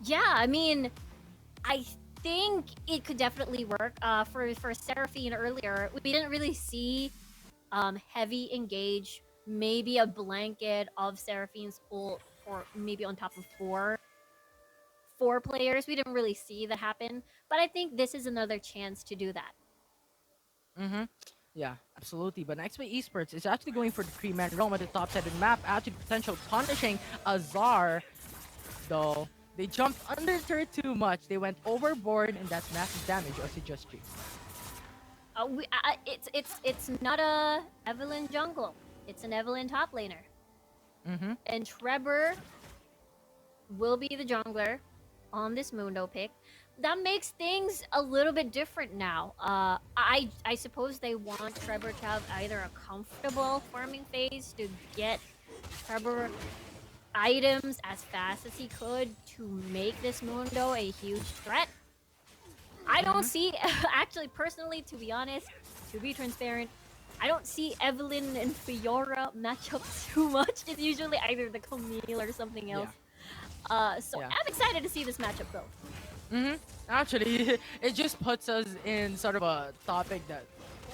Yeah, I mean, I think it could definitely work. For Seraphine earlier, we didn't really see heavy engage. Maybe a blanket of Seraphine's ult for maybe on top of four players. We didn't really see that happen, but I think this is another chance to do that. Mm-hmm. Yeah, absolutely. But Nexplay Esports is actually going for the three-man realm at the top side of the map, actually potential punishing Azar, though they jumped under turret too much. They went overboard, and that's massive damage of the Just G. It's not a Evelyn jungle. It's an Evelyn top laner, Mm-hmm. and Trevor will be the jungler on this Mundo pick. That makes things a little bit different now. I suppose they want Trevor to have either a comfortable farming phase to get Trevor items as fast as he could to make this Mundo a huge threat. I don't Mm-hmm. see, actually, personally, to be honest, to be transparent, I don't see Evelyn and Fiora match up too much. It's usually either the Camille or something Yeah. else. So Yeah. I'm excited to see this matchup though. Mm-hmm. Actually, it just puts us in sort of a topic that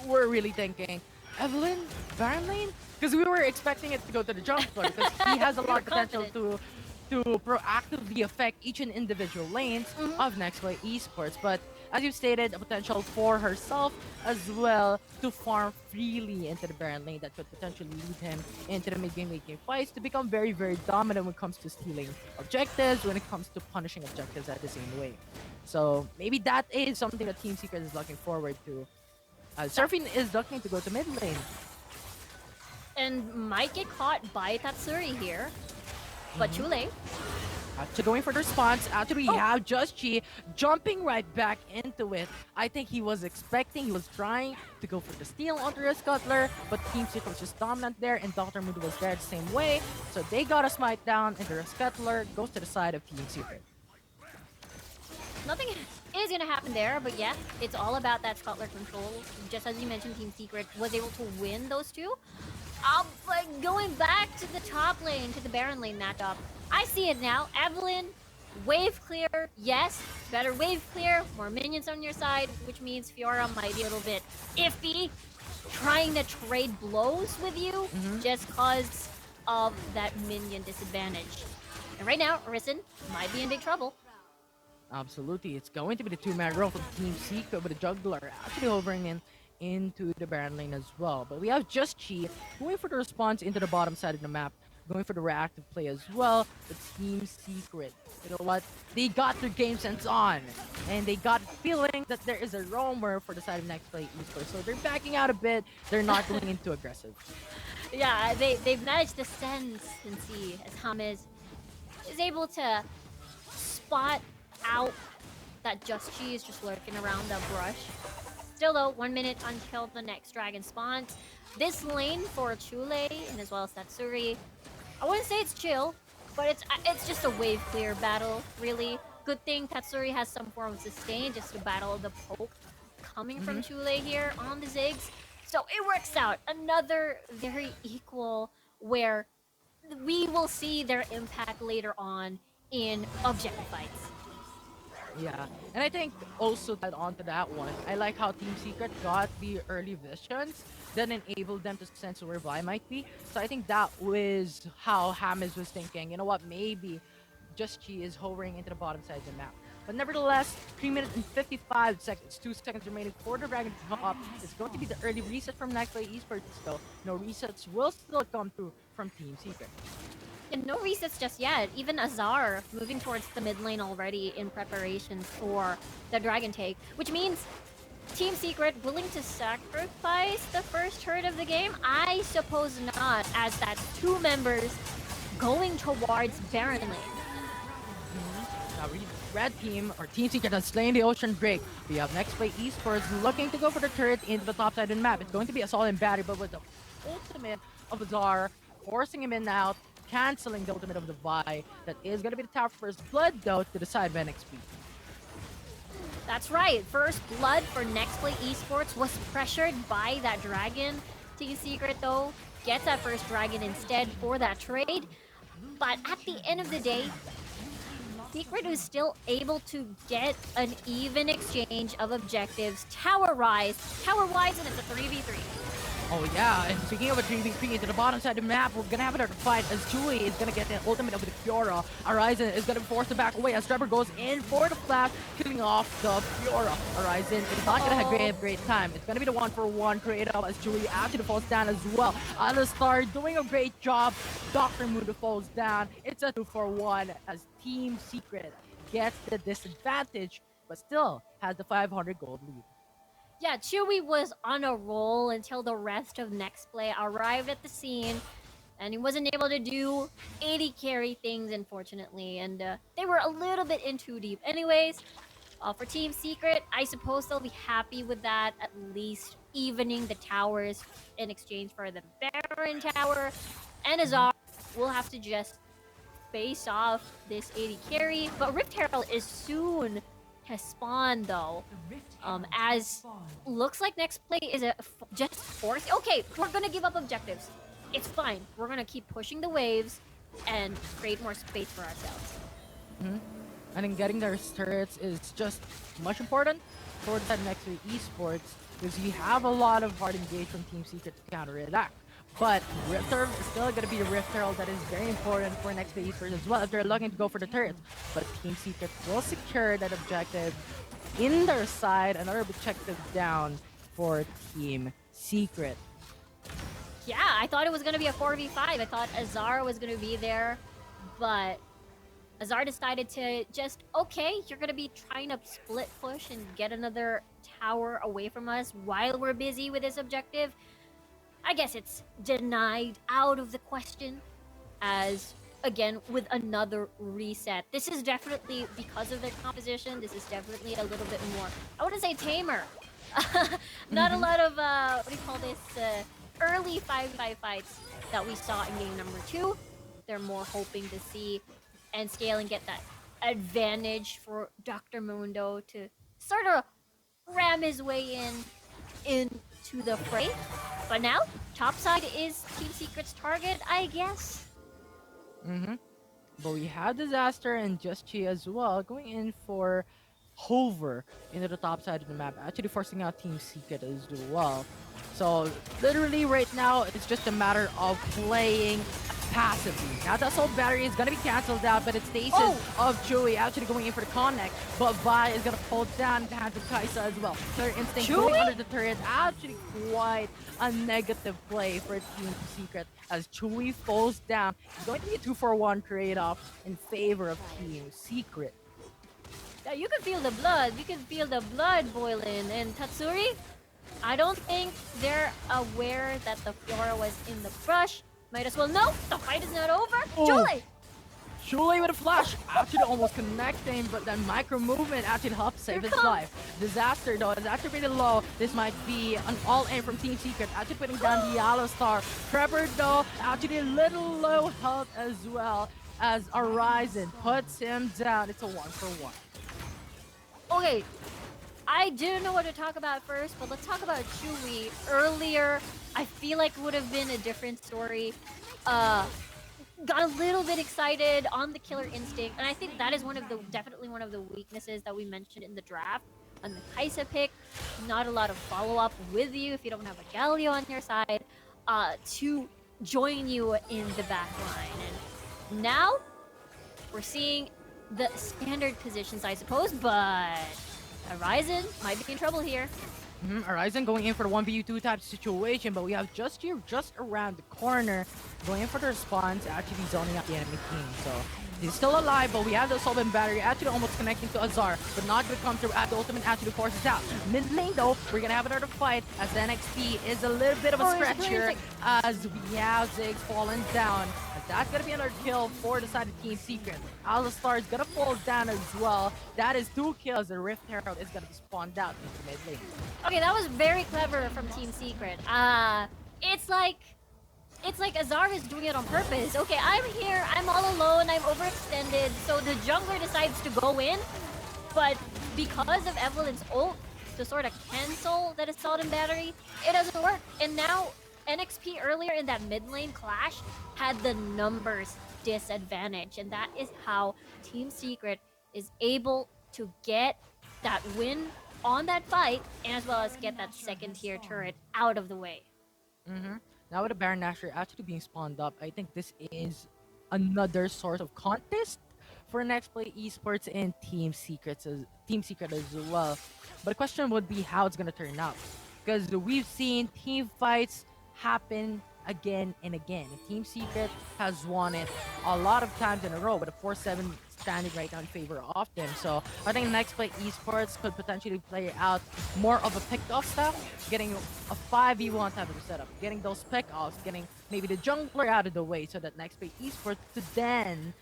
we're really thinking, Evelyn, Baron Lane? Because we were expecting it to go to the jungler because he has a We lot were of potential confident. to proactively affect each and individual lanes Mhm. of Nexplay Esports. But as you stated, a potential for herself as well to farm freely into the Baron lane that could potentially lead him into the mid-game, late-game fights to become very, very dominant when it comes to stealing objectives, when it comes to punishing objectives at the same way. So maybe that is something that Team Secret is looking forward to. That Surfing is looking to go to mid lane. and might get caught by Tatsuri here, but Mhm. too late. Actually going for the response. Actually, we Oh, have Just Chi jumping right back into it. I think he was expecting, he was trying to go for the steal onto his Cutler, but Team Secret was just dominant there, and Dr. Mood was there the same way. So they got a smite down, and the Scuttler goes to the side of Team Secret. nothing is gonna happen there, but yeah, it's all about that Scuttler control. Just as you mentioned, Team Secret was able to win those two. But going back to the top lane, to the Baron lane matchup, I see it now. Evelyn, wave clear, yes, better wave clear, more minions on your side, which means Fiora might be a little bit iffy, trying to trade blows with you Mhm. just cause of that minion disadvantage. And right now, Risen might be in big trouble. Absolutely. It's going to be the two-man row for Team Secret with the juggler actually hovering in into the Baron lane as well. But we have Just Chi going for the response into the bottom side of the map, going for the reactive play as well. The Team Secret. You know what? They got their game sense on. And they got feeling that there is a roamer for the side of Nexplay Esports. So they're backing out a bit. They're not going into aggressive. Yeah, they've managed to sense and see as James is able to spot out that Just Chi is just lurking around the brush. Still though, 1 minute until the next dragon spawns. This lane for Chule and as well as Tatsuri, I wouldn't say it's chill, but it's just a wave clear battle, really. Good thing Tatsuri has some form of sustain just to battle the poke coming from Mhm. Chule here on the Ziggs. So it works out. Another very equal where we will see their impact later on in objective fights. Yeah, and I think also to add on to that one, I like how Team Secret got the early visions that enabled them to sense where Vi might be. So I think that was how James was thinking. You know what? Maybe Just Chi is hovering into the bottom side of the map. But nevertheless, 3 minutes and 55 seconds, 2 seconds remaining for the Dragon to come up. It's going to be the early reset from Nexplay Esports, though. No resets will still come through from Team Secret. And no resets just yet. Even Azar moving towards the mid lane already in preparation for the Dragon take, which means Team Secret willing to sacrifice the first turret of the game? I suppose not, as that's two members going towards Baron lane. Now, Red Team or Team Secret has slain the Ocean Drake. We have Nexplay Esports looking to go for the turret into the top side of the map. It's going to be a solid battery, but with the ultimate of Azar, forcing him in and out, canceling the ultimate of the Vi. That is going to be the Tower First Blood, though, to the side of NXP. That's right, first blood for Nexplay Esports was pressured by that dragon. Team Secret, though, gets that first dragon instead for that trade. But at the end of the day, Secret is still able to get an even exchange of objectives. Tower Rise, and it's a 3v3. Oh yeah, and speaking of a 3v3 into the bottom side of the map, we're gonna have another fight as Chewie is gonna get the ultimate of the Fiora. Horizon is gonna be forced to back away as Trevor goes in for the flash, killing off the Fiora. Horizon is not gonna have a great time. It's gonna be the 1-for-1 created up as Chewie actually falls down as well. Alistar doing a great job. Dr. Mundo falls down. It's a 2-for-1 as Team Secret gets the disadvantage, but still has the 500 gold lead. Yeah, Chewie was on a roll until the rest of Nexplay arrived at the scene, and he wasn't able to do 80 carry things, unfortunately, and they were a little bit in too deep. Anyways, for Team Secret, I suppose they'll be happy with that, at least evening the towers in exchange for the Baron Tower, and Azar will have to just face off this 80 carry, but Rift Herald is soon to spawn though, as looks like Nexplay is just forced. Okay, we're gonna give up objectives. It's fine. We're gonna keep pushing the waves and create more space for ourselves. I think getting their turrets is just much important towards that Nexplay Esports because you have a lot of hard engage from Team Secret to counterattack. But Rift Herald is still going to be the Rift Herald that is very important for Nexplay Esports as well if they're looking to go for the turrets. But Team Secret will secure that objective in their side. Another objective down for Team Secret. Yeah, I thought it was going to be a 4v5. I thought Azar was going to be there, but Azar decided to just, okay, you're going to be trying to split push and get another tower away from us while we're busy with this objective. I guess it's denied out of the question, as, again, with another reset. This is definitely, because of their composition, this is definitely a little bit more, I wouldn't say tamer. Not a lot of, what do you call this, early 5v5 fights that we saw in game number 2. They're more hoping to see and scale and get that advantage for Dr. Mundo to sort of ram his way into the fray. But now, topside is Team Secret's target, I guess. But we have Disaster and Just Chi as well going in for Hover into the top side of the map, actually forcing out Team Secret as well. So literally right now, it's just a matter of playing passively. Now the assault battery is gonna be cancelled out, but it's stasis of Chewie actually going in for the connect. But Vi is gonna pull down the hands of Kaisa as well. Third instinct going under the turret, actually quite a negative play for Team Secret as Chewie falls down. It's going to be a 2-for-1 trade-off in favor of Team Secret. Yeah, you can feel the blood. You can feel the blood boiling. And Tatsuri, I don't think they're aware that the Fiora was in the brush. Might as well. No, the fight is not over. Julie! Julie with a flash, actually almost connecting, but then micro movement actually helps save his life. Disaster though is actually pretty low. This might be an all-in from Team Secret, actually putting down the Alistar. Trevor though, actually a little low health as well as Horizon puts him down. It's a 1-for-1. Okay, I didn't know what to talk about first, but let's talk about Chewie. Earlier, I feel like it would have been a different story. Got a little bit excited on the killer instinct, and I think that is definitely one of the weaknesses that we mentioned in the draft. On the Kaisa pick, not a lot of follow-up with you if you don't have a Galio on your side to join you in the back line. And now, we're seeing the standard positions, I suppose, but Horizon might be in trouble here. Horizon going in for the 1v2 type situation, but we have Just here just around the corner going in for the response, actually zoning out the enemy team. So he's still alive, but we have the assault battery actually almost connecting to Azar, but not gonna come through at the ultimate actually forces out. Mid lane though, we're gonna have another fight as the NXP is a little bit of a stretch here as we have Ziggs falling down. That's gonna be another kill for the side of Team Secret. Alistar is gonna fall down as well. That is 2 kills. The Rift Herald is gonna be spawned out into mid lane. Okay, that was very clever from Team Secret. It's like Azar is doing it on purpose. Okay, I'm here, I'm all alone, I'm overextended, so the jungler decides to go in, but because of Evelyn's ult to sort of cancel that assault and battery, it doesn't work. And now NXP earlier in that mid lane clash had the numbers disadvantage. And that is how Team Secret is able to get that win on that fight, and as well as get that second tier turret out of the way. Mm-hmm. Now with the Baron Nashor actually being spawned up, I think this is another source of contest for Nexplay Esports and Team Secret as well. But the question would be how it's gonna turn out, because we've seen team fights happen again and again. Team Secret has won it a lot of times in a row, with a 4-7 standing right now in favor of them. So I think Nexplay Esports could potentially play out more of a pick-off style, getting a 5v1 type of a setup, getting those pick-offs, getting maybe the jungler out of the way so that Nexplay Esports could then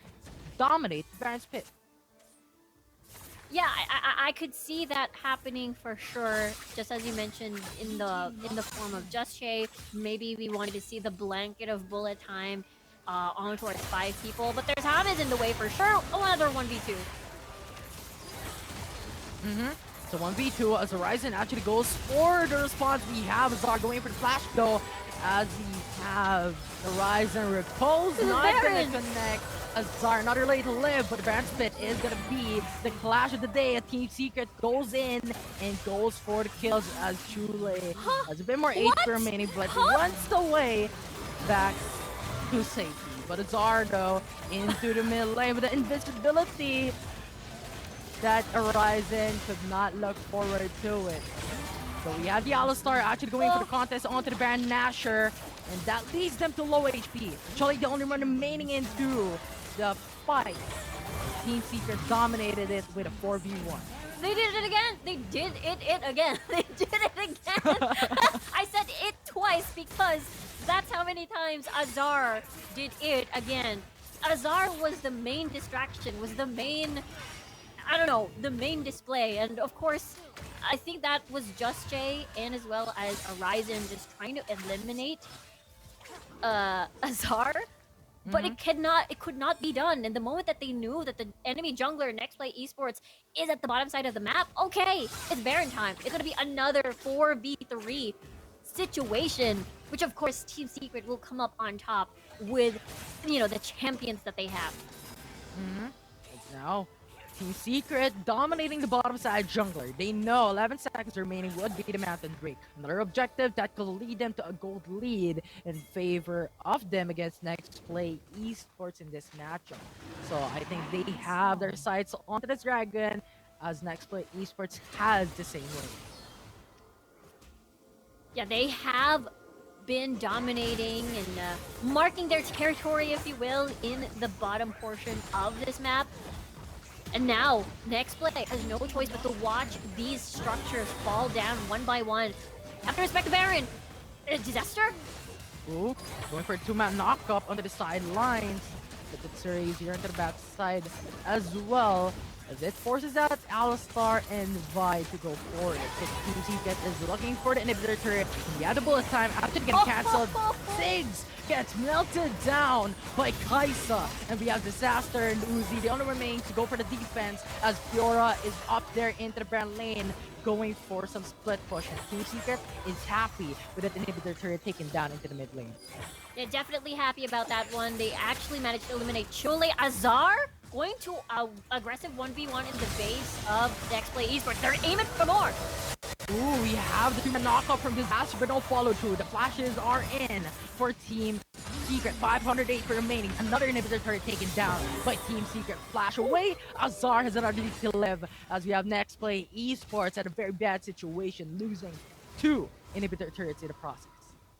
dominate Baron's Pit. Yeah, I could see that happening for sure. Just as you mentioned, in the form of Just Shay, maybe we wanted to see the blanket of bullet time on towards 5 people. But there's James in the way for sure. Another 1v2. Mm-hmm. So 1v2 as Horizon actually goes for the response. We have Azar going for the flash though, as we have Horizon repose, not gonna connect. Azar not really to live, but the Baron's Pit is gonna be the clash of the day. A Team Secret goes in and goes for the kills as Chule has a bit more HP remaining, but runs the way back to safety. But Azar though into the mid lane with the invisibility that Horizon could not look forward to it. So we have the Alistar actually going for the contest onto the Baron Nashor, and that leads them to low HP. Actually, the only one remaining into the fight. Team Secret dominated it with a 4v1. They did it again. They did it again. They did it again. I said it twice because that's how many times Azar did it again. Azar was the main distraction, was the main, I don't know, the main display. And of course, I think that was Just Jay and as well as Horizon just trying to eliminate Azar. But it could not be done. And the moment that they knew that the enemy jungler Nexplay Esports is at the bottom side of the map, okay, it's Baron time. It's gonna be another 4v3 situation, which of course Team Secret will come up on top with, you know, the champions that they have. Now, Team Secret dominating the bottom side jungler. They know 11 seconds remaining would be the Mountain Break. Another objective that could lead them to a gold lead in favor of them against Nexplay Esports in this matchup. So I think they have their sights onto this dragon, as Nexplay Esports has the same way. Yeah, they have been dominating and marking their territory, if you will, in the bottom portion of this map. And now, Nexplay has no choice but to watch these structures fall down one by one. Have to respect the Baron. Disaster? Ooh, going for a 2-man knock-up onto the sidelines. But the series here into the back side as well, as it forces out Alistar and Vi to go for it. So Team Secret is looking for the inhibitor turret. The other bullet time after getting cancelled. Ziggs gets melted down by Kaisa. And we have Disaster and Uzi, the only remaining to go for the defense, as Fiora is up there into the Baron lane going for some split push. And Team Secret is happy with that inhibitor turret taken down into the mid lane. They're definitely happy about that one. They actually managed to eliminate Chole. Azar going to aggressive 1v1 in the base of Nexplay Esports. They're aiming for more. Ooh, we have the 2-man knockup from Disaster, but no follow through. The flashes are in for Team Secret. 508 remaining. Another inhibitor turret taken down by Team Secret. Flash away. Azar has another lead to live, as we have Nexplay Esports at a very bad situation, losing 2 inhibitor turrets in the process.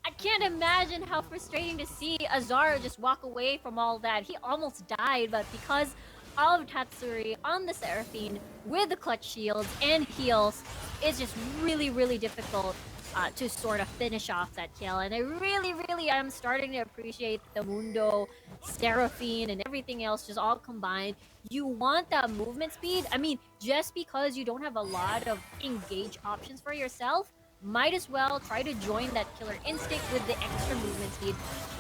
I can't imagine how frustrating to see Azar just walk away from all that. He almost died, but because of Tatsuri on the Seraphine with the clutch shields and heals, it's just really, really difficult to sort of finish off that kill. And I really, really am starting to appreciate the Mundo, Seraphine, and everything else just all combined. You want that movement speed? I mean, just because you don't have a lot of engage options for yourself, might as well try to join that killer instinct with the extra movement speed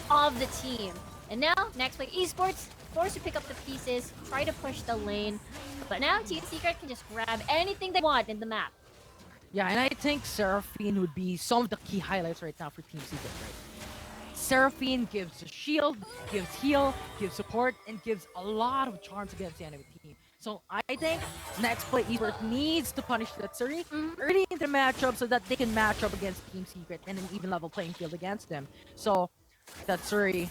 of the team. And now, Nexplay Esports forced to pick up the pieces, try to push the lane. But now, Team Secret can just grab anything they want in the map. Yeah, and I think Seraphine would be some of the key highlights right now for Team Secret, right? Seraphine gives a shield, gives heal, gives support, and gives a lot of charms against the enemy team. So I think Nexplay Esports needs to punish Tatsuri early in the matchup so that they can match up against Team Secret and an even level playing field against them. So Tatsuri,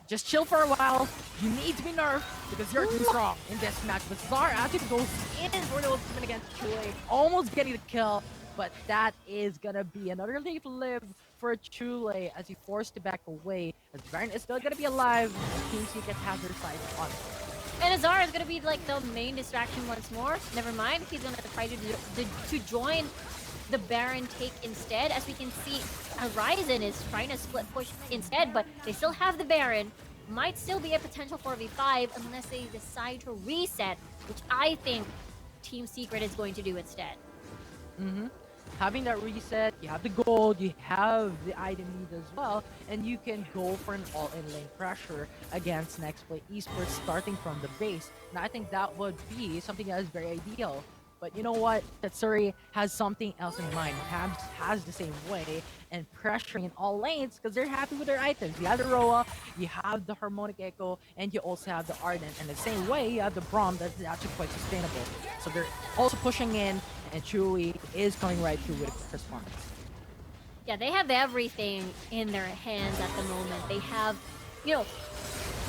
just chill for a while. You need to be nerfed because you're too strong in this match. But Zar actually goes in for the ultimate against Chule, almost getting the kill. But that is gonna be another leaf live for Chule as he forced to back away. As Baron is still gonna be alive. Team Secret has their sights on him. And Azar is gonna be like the main distraction once more. Never mind, he's gonna try to join the Baron take instead. As we can see, Horizon is trying to split push instead, but they still have the Baron. Might still be a potential 4v5 unless they decide to reset, which I think Team Secret is going to do instead. Having that reset, you have the gold, you have the item need as well, and you can go for an all-in lane pressure against Nexplay Esports starting from the base. And I think that would be something that is very ideal. But you know what? Tatsuri has something else in mind. Habs has the same way and pressuring in all lanes because they're happy with their items. You have the Roa, you have the Harmonic Echo, and you also have the Ardent. And the same way, you have the Braum that's actually quite sustainable. So they're also pushing in, and Chewie is coming right through with a response. Yeah, they have everything in their hands at the moment. They have, you know,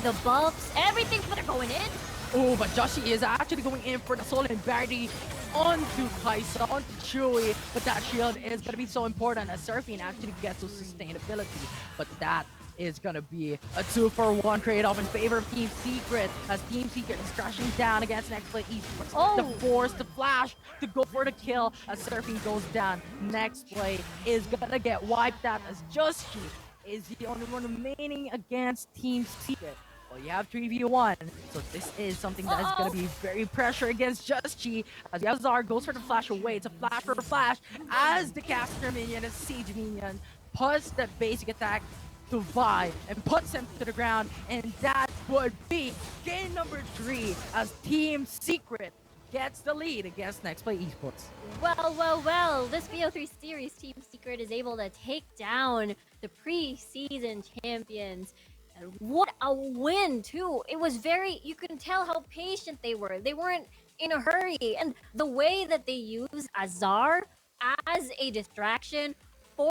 the buffs, everything, but they're going in. Oh, but Joshi is actually going in for the Soul and Barry onto Kaisa, onto Chewie. But that shield is going to be so important as Seraphine actually gets some sustainability. But that is going to be a 2-for-1 trade-off in favor of Team Secret as Team Secret is crashing down against Nexplay Esports. Oh. The force, the flash to go for the kill as Seraphine goes down. Nexplay is going to get wiped out as Joshi is the only one remaining against Team Secret. Well, you have 3v1, so this is something that is going to be very pressure against Just Chi. As Yazar goes for the flash away, it's a flash for a flash as the caster minion, a siege minion, puts the basic attack to Vi and puts him to the ground, and that would be game number 3 as Team Secret gets the lead against Nexplay Esports. Well, this BO3 series, Team Secret is able to take down the pre-season champions. And what a win, too. It was very, you can tell how patient they were. They weren't in a hurry. And the way that they used Azar as a distraction